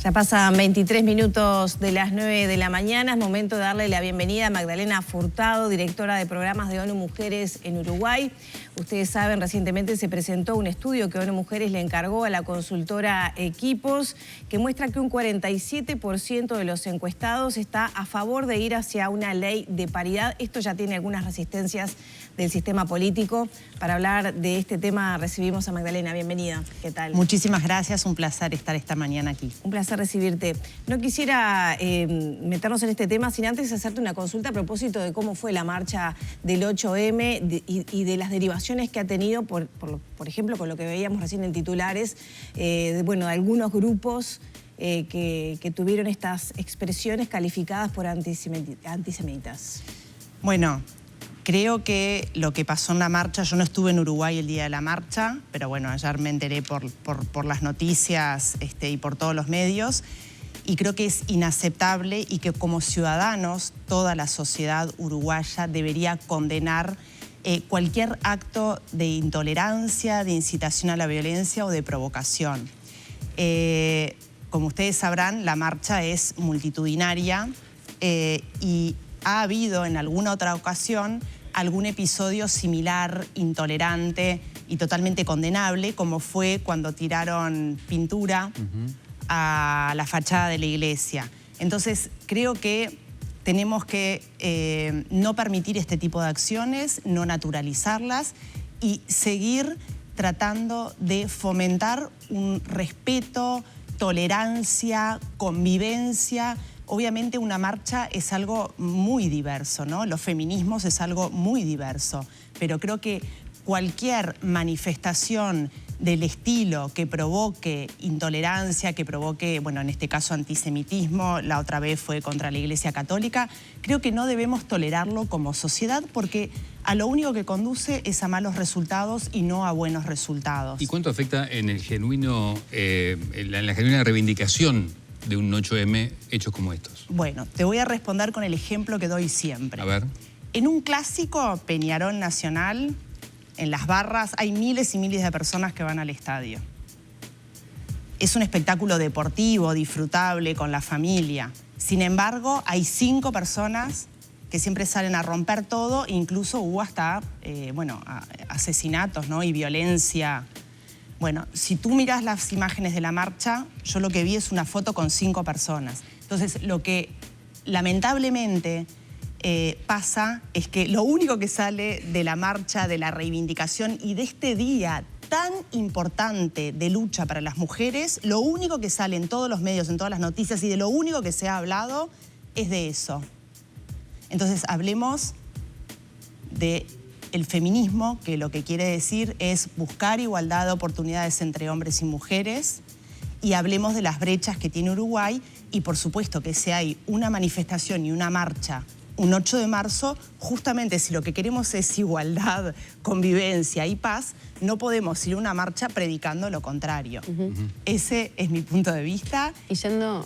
Ya pasan 23 minutos de las 9 de la mañana. Es momento de darle la bienvenida a Magdalena Furtado, directora de programas de ONU Mujeres en Uruguay. Ustedes saben, recientemente se presentó un estudio que ONU Mujeres le encargó a la consultora Equipos, que muestra que un 47% de los encuestados está a favor de ir hacia una ley de paridad. Esto ya tiene algunas resistencias del sistema político. Para hablar de este tema recibimos a Magdalena. Bienvenida. ¿Qué tal? Muchísimas gracias. Un placer estar esta mañana aquí. Un placer recibirte. No quisiera meternos en este tema sin antes hacerte una consulta a propósito de cómo fue la marcha del 8M y de las derivaciones que ha tenido, por ejemplo, con lo que veíamos recién en titulares, de algunos grupos que tuvieron estas expresiones calificadas por antisemitas. Bueno, creo que lo que pasó en la marcha, yo no estuve en Uruguay el día de la marcha, pero bueno, ayer me enteré por las noticias y por todos los medios, y creo que es inaceptable y que como ciudadanos toda la sociedad uruguaya debería condenar cualquier acto de intolerancia, de incitación a la violencia o de provocación. Como ustedes sabrán, la marcha es multitudinaria y ha habido en alguna otra ocasión algún episodio similar, intolerante y totalmente condenable, como fue cuando tiraron pintura a la fachada de la iglesia. Entonces, creo que tenemos que no permitir este tipo de acciones, no naturalizarlas y seguir tratando de fomentar un respeto, tolerancia, convivencia. Obviamente una marcha es algo muy diverso, ¿no? Los feminismos es algo muy diverso, pero creo que cualquier manifestación del estilo que provoque intolerancia, que provoque, bueno, en este caso antisemitismo, la otra vez fue contra la Iglesia Católica, creo que no debemos tolerarlo como sociedad porque a lo único que conduce es a malos resultados y no a buenos resultados. ¿Y cuánto afecta en el genuino, en la genuina reivindicación de un 8M hechos como estos? Bueno, te voy a responder con el ejemplo que doy siempre. A ver. En un clásico Peñarol Nacional, en las barras, hay miles y miles de personas que van al estadio. Es un espectáculo deportivo, disfrutable, con la familia. Sin embargo, hay 5 personas que siempre salen a romper todo, incluso hubo hasta, asesinatos, ¿no? Y violencia. Bueno, si tú miras las imágenes de la marcha, yo lo que vi es una foto con 5 personas. Entonces, lo que lamentablemente pasa es que lo único que sale de la marcha, de la reivindicación y de este día tan importante de lucha para las mujeres, lo único que sale en todos los medios, en todas las noticias y de lo único que se ha hablado es de eso. Entonces, hablemos de el feminismo, que lo que quiere decir es buscar igualdad de oportunidades entre hombres y mujeres, y hablemos de las brechas que tiene Uruguay, y por supuesto que si hay una manifestación y una marcha un 8 de marzo, justamente si lo que queremos es igualdad, convivencia y paz, no podemos ir a una marcha predicando lo contrario. Ese es mi punto de vista. Y yendo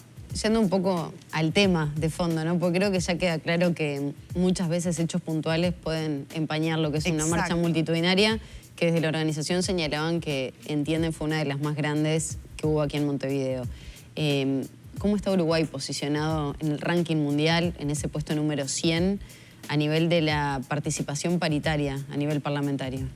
un poco al tema de fondo, ¿no? Porque creo que ya queda claro que muchas veces hechos puntuales pueden empañar lo que es una marcha multitudinaria, que desde la organización señalaban que entienden fue una de las más grandes que hubo aquí en Montevideo. ¿Cómo está Uruguay posicionado en el ranking mundial, en ese puesto número 100, a nivel de la participación paritaria, a nivel parlamentario?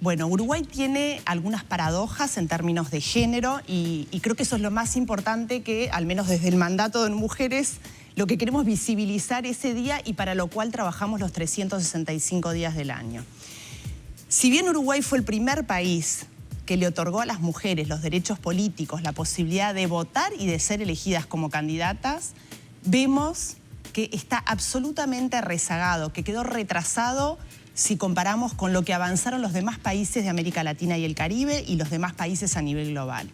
Bueno, Uruguay tiene algunas paradojas en términos de género y creo que eso es lo más importante que, al menos desde el mandato de mujeres, lo que queremos visibilizar ese día y para lo cual trabajamos los 365 días del año. Si bien Uruguay fue el primer país que le otorgó a las mujeres los derechos políticos, la posibilidad de votar y de ser elegidas como candidatas, vemos que está absolutamente rezagado, que quedó retrasado si comparamos con lo que avanzaron los demás países de América Latina y el Caribe y los demás países a nivel global.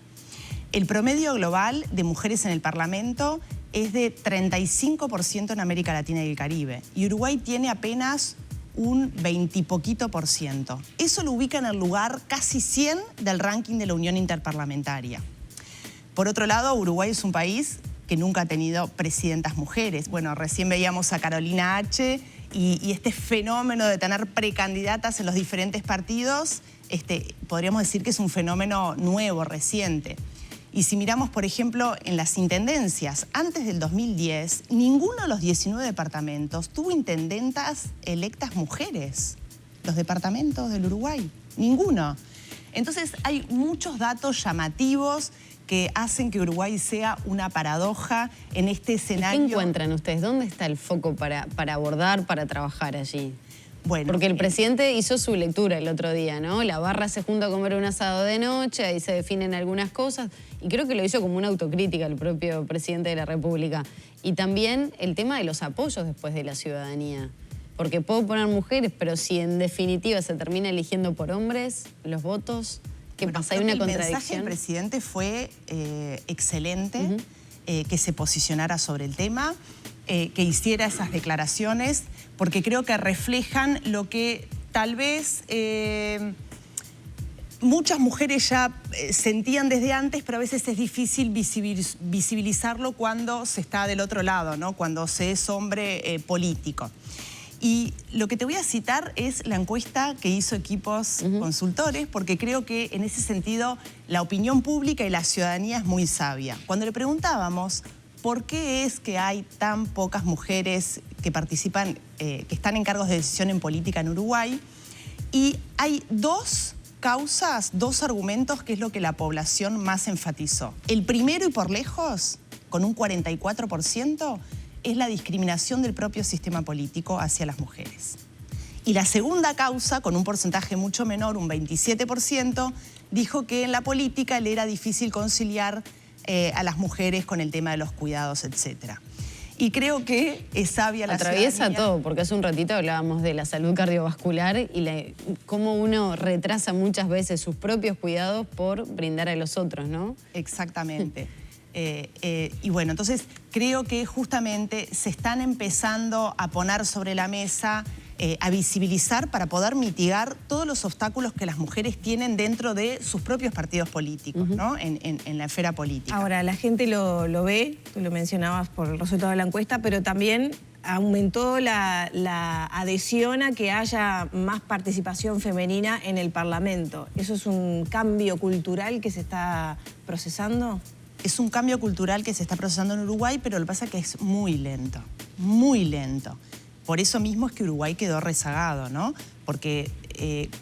El promedio global de mujeres en el Parlamento es de 35% en América Latina y el Caribe, y Uruguay tiene apenas un 20 y poquito %. Eso lo ubica en el lugar casi 100 del ranking de la Unión Interparlamentaria. Por otro lado, Uruguay es un país que nunca ha tenido presidentas mujeres. Bueno, recién veíamos a Carolina H. y este fenómeno de tener precandidatas en los diferentes partidos, podríamos decir que es un fenómeno nuevo, reciente. Y si miramos, por ejemplo, en las intendencias, antes del 2010, ninguno de los 19 departamentos tuvo intendentas electas mujeres. Los departamentos del Uruguay, ninguno. Entonces hay muchos datos llamativos que hacen que Uruguay sea una paradoja en este escenario. ¿Qué encuentran ustedes? ¿Dónde está el foco para abordar, para trabajar allí? Bueno, porque el presidente hizo su lectura el otro día, ¿no? La barra se junta a comer un asado de noche, ahí se definen algunas cosas, y creo que lo hizo como una autocrítica el propio presidente de la República. Y también el tema de los apoyos después de la ciudadanía. Porque puedo poner mujeres, pero si en definitiva se termina eligiendo por hombres, los votos, ¿qué pasa? ¿Hay una contradicción? El mensaje del presidente fue excelente, que se posicionara sobre el tema, que hiciera esas declaraciones, porque creo que reflejan lo que tal vez muchas mujeres ya sentían desde antes, pero a veces es difícil visibilizarlo cuando se está del otro lado, ¿no? Cuando se es hombre político. Y lo que te voy a citar es la encuesta que hizo Equipos Consultores, porque creo que en ese sentido la opinión pública y la ciudadanía es muy sabia. Cuando le preguntábamos por qué es que hay tan pocas mujeres que participan, que están en cargos de decisión en política en Uruguay, y hay dos causas, dos argumentos que es lo que la población más enfatizó. El primero y por lejos, con un 44%, es la discriminación del propio sistema político hacia las mujeres. Y la segunda causa, con un porcentaje mucho menor, un 27%, dijo que en la política le era difícil conciliar a las mujeres con el tema de los cuidados, etc. Y creo que es sabia la atraviesa ciudadanía. todo, porque hace un ratito hablábamos de la salud cardiovascular y cómo uno retrasa muchas veces sus propios cuidados por brindar a los otros, ¿no? Exactamente. Y bueno, entonces creo que justamente se están empezando a poner sobre la mesa, a visibilizar para poder mitigar todos los obstáculos que las mujeres tienen dentro de sus propios partidos políticos, ¿no? En la esfera política. Ahora, la gente lo ve, tú lo mencionabas por el resultado de la encuesta, pero también aumentó la adhesión a que haya más participación femenina en el Parlamento. ¿Eso es un cambio cultural que se está procesando? Es un cambio cultural que se está procesando en Uruguay, pero lo que pasa es que es muy lento, muy lento. Por eso mismo es que Uruguay quedó rezagado, ¿no? Porque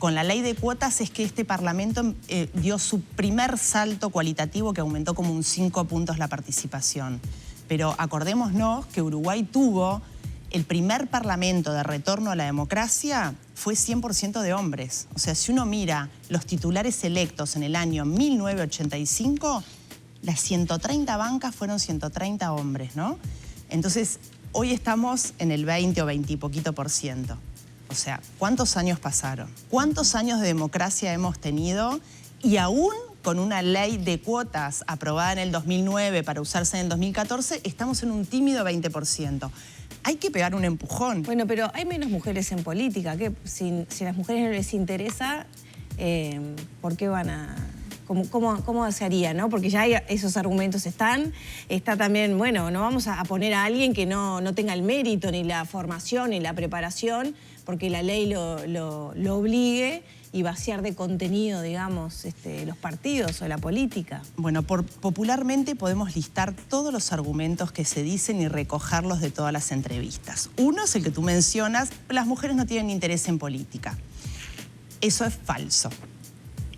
con la ley de cuotas es que este Parlamento dio su primer salto cualitativo, que aumentó como un 5 puntos la participación. Pero acordémonos que Uruguay tuvo el primer Parlamento de retorno a la democracia, fue 100% de hombres. O sea, si uno mira los titulares electos en el año 1985, las 130 bancas fueron 130 hombres, ¿no? Entonces, hoy estamos en el 20 o 20 y poquito %. O sea, ¿cuántos años pasaron? ¿Cuántos años de democracia hemos tenido? Y aún con una ley de cuotas aprobada en el 2009 para usarse en el 2014, estamos en un tímido 20%. Hay que pegar un empujón. Bueno, pero hay menos mujeres en política. ¿Qué? Si a las mujeres no les interesa, ¿por qué van a...? ¿Cómo se haría, no? Porque ya esos argumentos están. Está también, bueno, no vamos a poner a alguien que no tenga el mérito, ni la formación, ni la preparación, porque la ley lo obligue, y vaciar de contenido, digamos, los partidos o la política. Bueno, popularmente podemos listar todos los argumentos que se dicen y recogerlos de todas las entrevistas. Uno es el que tú mencionas: las mujeres no tienen interés en política. Eso es falso.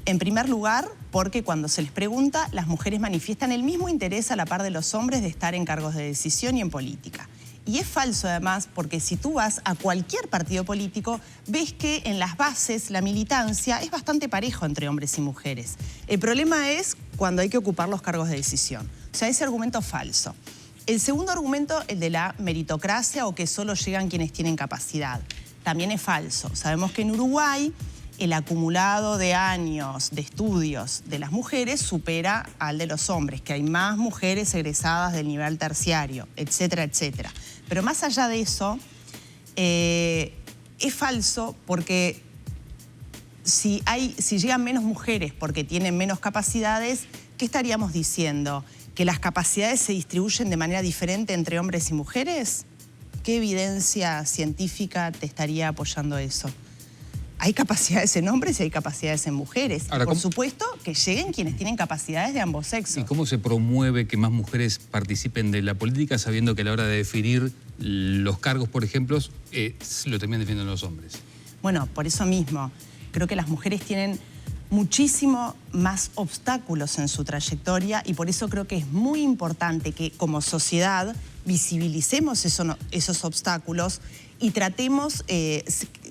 En primer lugar, porque cuando se les pregunta, las mujeres manifiestan el mismo interés a la par de los hombres de estar en cargos de decisión y en política. Y es falso además porque si tú vas a cualquier partido político, ves que en las bases la militancia es bastante parejo entre hombres y mujeres. El problema es cuando hay que ocupar los cargos de decisión. O sea, ese argumento es falso. El segundo argumento, el de la meritocracia o que solo llegan quienes tienen capacidad, también es falso. Sabemos que en Uruguay el acumulado de años de estudios de las mujeres supera al de los hombres, que hay más mujeres egresadas del nivel terciario, etcétera, etcétera. Pero más allá de eso, es falso porque si llegan menos mujeres porque tienen menos capacidades, ¿qué estaríamos diciendo? ¿Que las capacidades se distribuyen de manera diferente entre hombres y mujeres? ¿Qué evidencia científica te estaría apoyando eso? hay capacidades en hombres y hay capacidades en mujeres. Ahora, por supuesto que lleguen quienes tienen capacidades de ambos sexos. ¿Y cómo se promueve que más mujeres participen de la política sabiendo que a la hora de definir los cargos, por ejemplo, lo terminan definiendo los hombres? Bueno, por eso mismo, creo que las mujeres tienen muchísimo más obstáculos en su trayectoria y por eso creo que es muy importante que como sociedad visibilicemos esos obstáculos y tratemos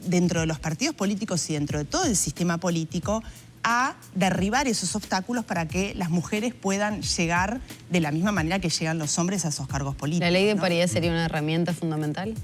dentro de los partidos políticos y dentro de todo el sistema político a derribar esos obstáculos para que las mujeres puedan llegar de la misma manera que llegan los hombres a esos cargos políticos. ¿La ley de paridad sería una herramienta fundamental?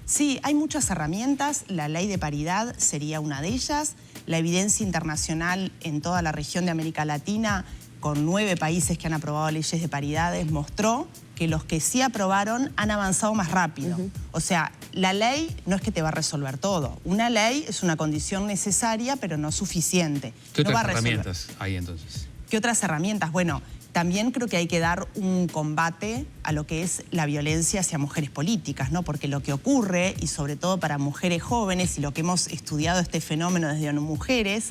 Sí, hay muchas herramientas. La ley de paridad sería una de ellas. La evidencia internacional en toda la región de América Latina, con 9 países que han aprobado leyes de paridades, mostró que los que sí aprobaron han avanzado más rápido. O sea, la ley no es que te va a resolver todo. Una ley es una condición necesaria, pero no suficiente. ¿Qué no otras herramientas hay entonces? ¿Qué otras herramientas? Bueno, también creo que hay que dar un combate a lo que es la violencia hacia mujeres políticas, ¿no? Porque lo que ocurre, y sobre todo para mujeres jóvenes, y lo que hemos estudiado este fenómeno desde ONU Mujeres,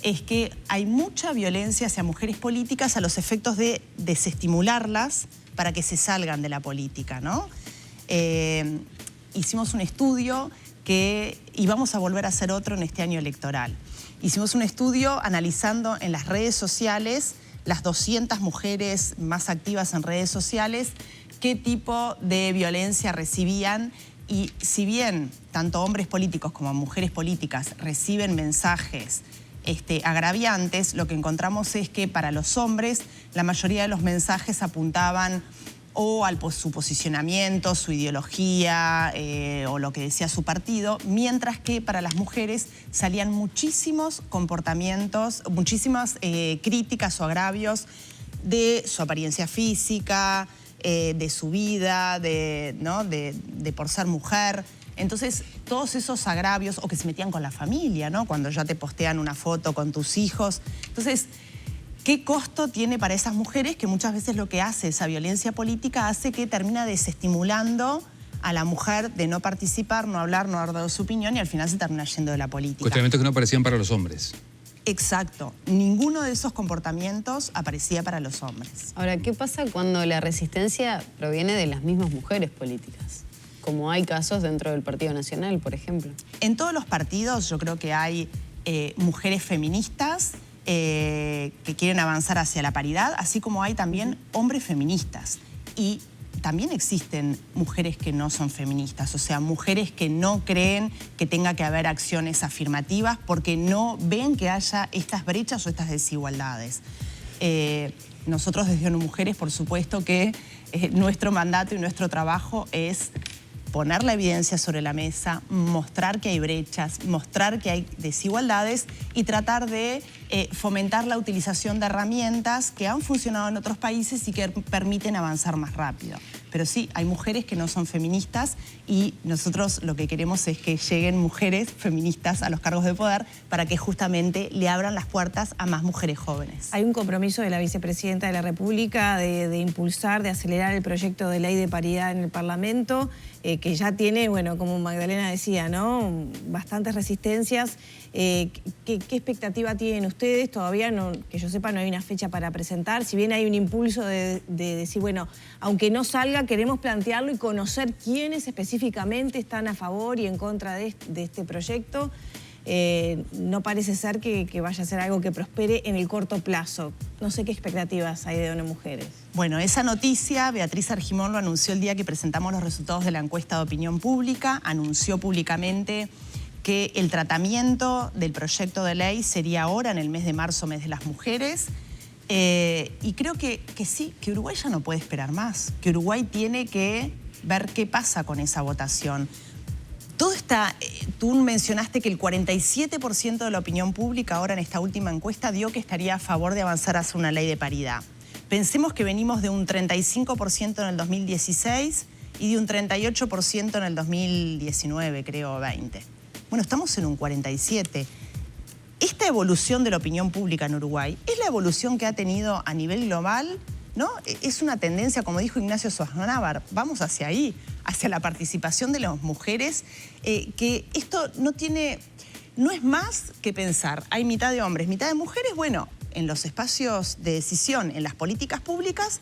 es que hay mucha violencia hacia mujeres políticas a los efectos de desestimularlas para que se salgan de la política, ¿no? Hicimos un estudio y vamos a volver a hacer otro en este año electoral. Hicimos un estudio analizando en las redes sociales las 200 mujeres más activas en redes sociales, qué tipo de violencia recibían. Y si bien tanto hombres políticos como mujeres políticas reciben mensajes agraviantes, lo que encontramos es que para los hombres la mayoría de los mensajes apuntaban o a su posicionamiento, su ideología o lo que decía su partido, mientras que para las mujeres salían muchísimos comportamientos, muchísimas críticas o agravios de su apariencia física, de su vida, de por ser mujer. Entonces, todos esos agravios, o que se metían con la familia, ¿no? Cuando ya te postean una foto con tus hijos. Entonces, ¿qué costo tiene para esas mujeres que muchas veces lo que hace esa violencia política hace que termina desestimulando a la mujer de no participar, no hablar, no dar su opinión y al final se termina yendo de la política? Cuestionamientos que no aparecían para los hombres. Exacto. Ninguno de esos comportamientos aparecía para los hombres. Ahora, ¿qué pasa cuando la resistencia proviene de las mismas mujeres políticas? Como hay casos dentro del Partido Nacional, por ejemplo. En todos los partidos yo creo que hay mujeres feministas que quieren avanzar hacia la paridad, así como hay también hombres feministas. Y también existen mujeres que no son feministas, o sea, mujeres que no creen que tenga que haber acciones afirmativas porque no ven que haya estas brechas o estas desigualdades. Nosotros desde ONU Mujeres, por supuesto que nuestro mandato y nuestro trabajo es poner la evidencia sobre la mesa, mostrar que hay brechas, mostrar que hay desigualdades y tratar de fomentar la utilización de herramientas que han funcionado en otros países y que permiten avanzar más rápido. Pero sí, hay mujeres que no son feministas y nosotros lo que queremos es que lleguen mujeres feministas a los cargos de poder para que justamente le abran las puertas a más mujeres jóvenes. Hay un compromiso de la vicepresidenta de la República de impulsar, de acelerar el proyecto de ley de paridad en el Parlamento, que ya tiene, bueno, como Magdalena decía, ¿no?, bastantes resistencias. ¿Qué expectativa tienen ustedes? Todavía, no, que yo sepa, no hay una fecha para presentar. Si bien hay un impulso de decir, bueno, aunque no salga, queremos plantearlo y conocer quiénes específicamente están a favor y en contra de este proyecto. No parece ser que vaya a ser algo que prospere en el corto plazo. No sé qué expectativas hay de ONU Mujeres. Bueno, esa noticia, Beatriz Argimón lo anunció el día que presentamos los resultados de la encuesta de opinión pública, anunció públicamente que el tratamiento del proyecto de ley sería ahora, en el mes de marzo, mes de las mujeres. Y creo que sí, que Uruguay ya no puede esperar más, que Uruguay tiene que ver qué pasa con esa votación. Todo está, tú mencionaste que el 47% de la opinión pública ahora en esta última encuesta dio que estaría a favor de avanzar hacia una ley de paridad. Pensemos que venimos de un 35% en el 2016 y de un 38% en el 2019, creo, 20. Bueno, estamos en un 47%. Esta evolución de la opinión pública en Uruguay es la evolución que ha tenido a nivel global, ¿no? Es una tendencia, como dijo Ignacio Sosnávar, vamos hacia ahí, hacia la participación de las mujeres, que esto no tiene no es más que pensar, hay mitad de hombres, mitad de mujeres, bueno, en los espacios de decisión, en las políticas públicas,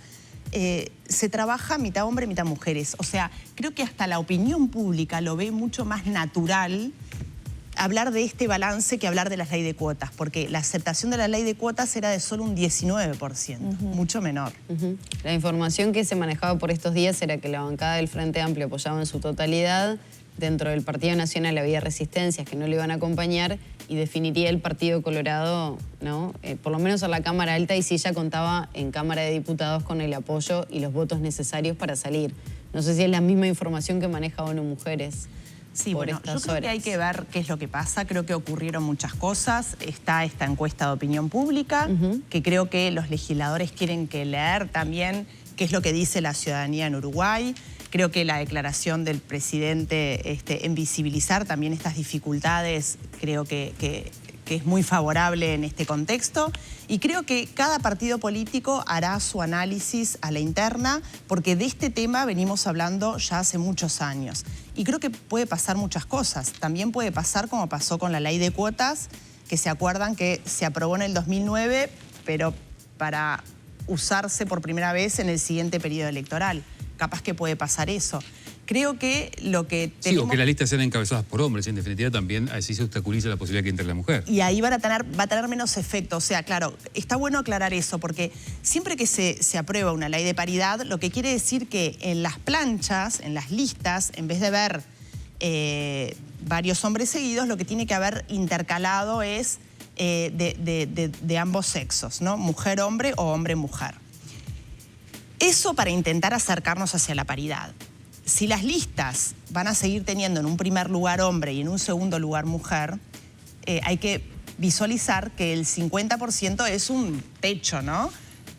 se trabaja mitad hombre, mitad mujeres. O sea, creo que hasta la opinión pública lo ve mucho más natural hablar de este balance que hablar de la ley de cuotas, porque la aceptación de la ley de cuotas era de solo un 19%, mucho menor. La información que se manejaba por estos días era que la bancada del Frente Amplio apoyaba en su totalidad. Dentro del Partido Nacional había resistencias que no le iban a acompañar y definiría el Partido Colorado, ¿no? Por lo menos a la Cámara Alta, y sí ya contaba en Cámara de Diputados con el apoyo y los votos necesarios para salir. No sé si es la misma información que maneja ONU Mujeres. Sí, bueno, yo creo que hay que ver qué es lo que pasa. Creo que ocurrieron muchas cosas. Está esta encuesta de opinión pública, que creo que los legisladores quieren que leer también qué es lo que dice la ciudadanía en Uruguay. Creo que la declaración del presidente en visibilizar también estas dificultades, creo que es muy favorable en este contexto. Y creo que cada partido político hará su análisis a la interna, porque de este tema venimos hablando ya hace muchos años. Y creo que puede pasar muchas cosas. También puede pasar como pasó con la ley de cuotas, que se acuerdan que se aprobó en el 2009, pero para usarse por primera vez en el siguiente periodo electoral. Capaz que puede pasar eso. Creo que lo que tenemos... Sí, o que las listas sean encabezadas por hombres. En definitiva, también así se obstaculiza la posibilidad que entre la mujer. Y ahí va a tener menos efecto. O sea, claro, está bueno aclarar eso, porque siempre que se aprueba una ley de paridad, lo que quiere decir que en las planchas, en las listas, en vez de ver varios hombres seguidos, lo que tiene que haber intercalado es de ambos sexos, ¿no? Mujer-hombre o hombre-mujer. Eso para intentar acercarnos hacia la paridad. Si las listas van a seguir teniendo en un primer lugar hombre y en un segundo lugar mujer, hay que visualizar que el 50% es un techo, ¿no?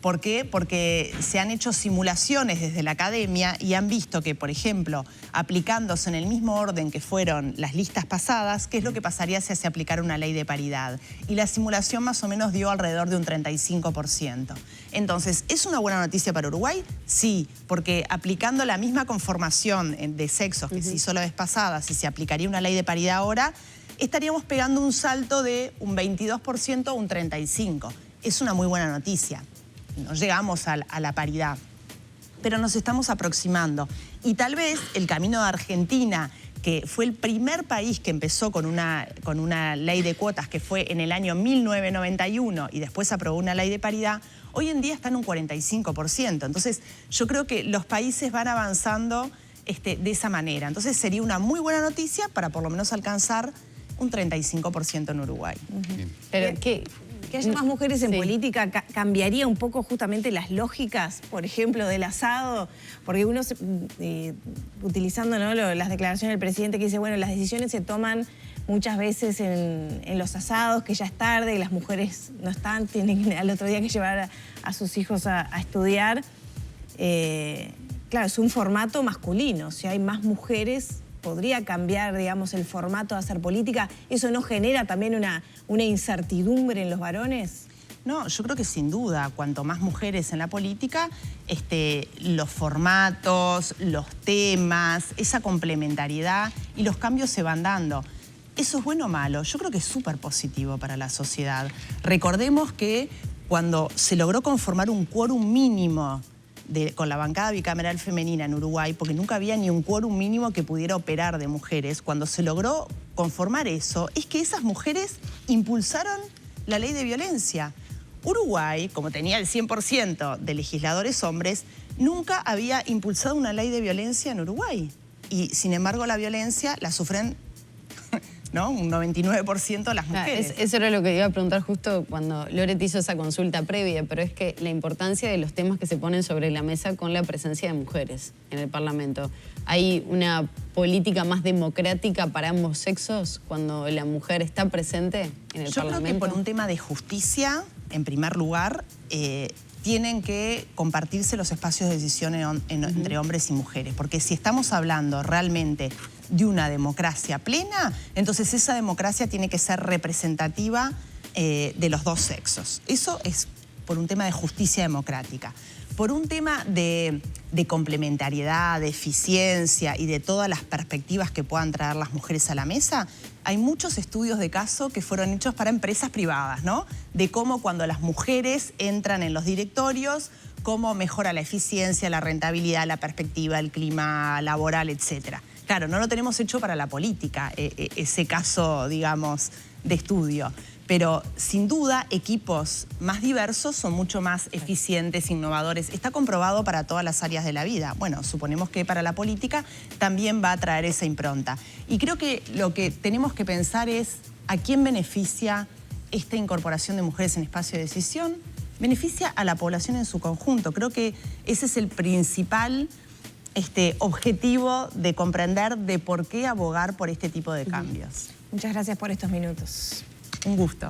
¿Por qué? Porque se han hecho simulaciones desde la academia y han visto que, por ejemplo, aplicándose en el mismo orden que fueron las listas pasadas, ¿qué es lo que pasaría si se aplicara una ley de paridad? Y la simulación más o menos dio alrededor de un 35%. Entonces, ¿es una buena noticia para Uruguay? Sí, porque aplicando la misma conformación de sexos que se hizo la vez pasada, si se aplicaría una ley de paridad ahora, estaríamos pegando un salto de un 22% a un 35%. Es una muy buena noticia. No llegamos a la paridad, pero nos estamos aproximando. Y tal vez el camino de Argentina, que fue el primer país que empezó con una ley de cuotas, que fue en el año 1991, y después aprobó una ley de paridad, hoy en día está en un 45%. Entonces, yo creo que los países van avanzando de esa manera. Entonces, sería una muy buena noticia para por lo menos alcanzar un 35% en Uruguay. Pero que haya más mujeres en política cambiaría un poco justamente las lógicas, por ejemplo, del asado, porque uno, utilizando, ¿no?, las declaraciones del presidente, que dice, bueno, las decisiones se toman muchas veces en los asados, que ya es tarde, y las mujeres no están, tienen al otro día que llevar a sus hijos a estudiar. Claro, es un formato masculino. Si hay más mujeres, podría cambiar, digamos, el formato de hacer política. ¿Eso no genera también una incertidumbre en los varones? No, yo creo que sin duda, cuanto más mujeres en la política, los formatos, los temas, esa complementariedad y los cambios se van dando. ¿Eso es bueno o malo? Yo creo que es súper positivo para la sociedad. Recordemos que cuando se logró conformar un quórum mínimo con la bancada bicameral femenina en Uruguay, porque nunca había ni un quórum mínimo que pudiera operar de mujeres, cuando se logró conformar eso, es que esas mujeres impulsaron la ley de violencia. Uruguay, como tenía el 100% de legisladores hombres, nunca había impulsado una ley de violencia en Uruguay. Y, sin embargo, la violencia la sufren, ¿no?, un 99% de las mujeres. Eso era lo que iba a preguntar justo cuando Lore te hizo esa consulta previa, pero es que la importancia de los temas que se ponen sobre la mesa con la presencia de mujeres en el Parlamento. ¿Hay una política más democrática para ambos sexos cuando la mujer está presente en el Parlamento? Yo creo que por un tema de justicia, en primer lugar, tienen que compartirse los espacios de decisión entre hombres y mujeres, porque si estamos hablando realmente de una democracia plena, entonces esa democracia tiene que ser representativa de los dos sexos. Eso es por un tema de justicia democrática. por un tema de complementariedad, de eficiencia y de todas las perspectivas que puedan traer las mujeres a la mesa, hay muchos estudios de caso que fueron hechos para empresas privadas, ¿no? De cómo cuando las mujeres entran en los directorios, cómo mejora la eficiencia, la rentabilidad, la perspectiva, el clima laboral, etcétera. Claro, no lo tenemos hecho para la política, ese caso, digamos, de estudio. Pero sin duda equipos más diversos son mucho más eficientes, innovadores. Está comprobado para todas las áreas de la vida. Bueno, suponemos que para la política también va a traer esa impronta. Y creo que lo que tenemos que pensar es a quién beneficia esta incorporación de mujeres en espacio de decisión. Beneficia a la población en su conjunto. Creo que ese es el principal objetivo de comprender de por qué abogar por este tipo de cambios. Muchas gracias por estos minutos. Un gusto.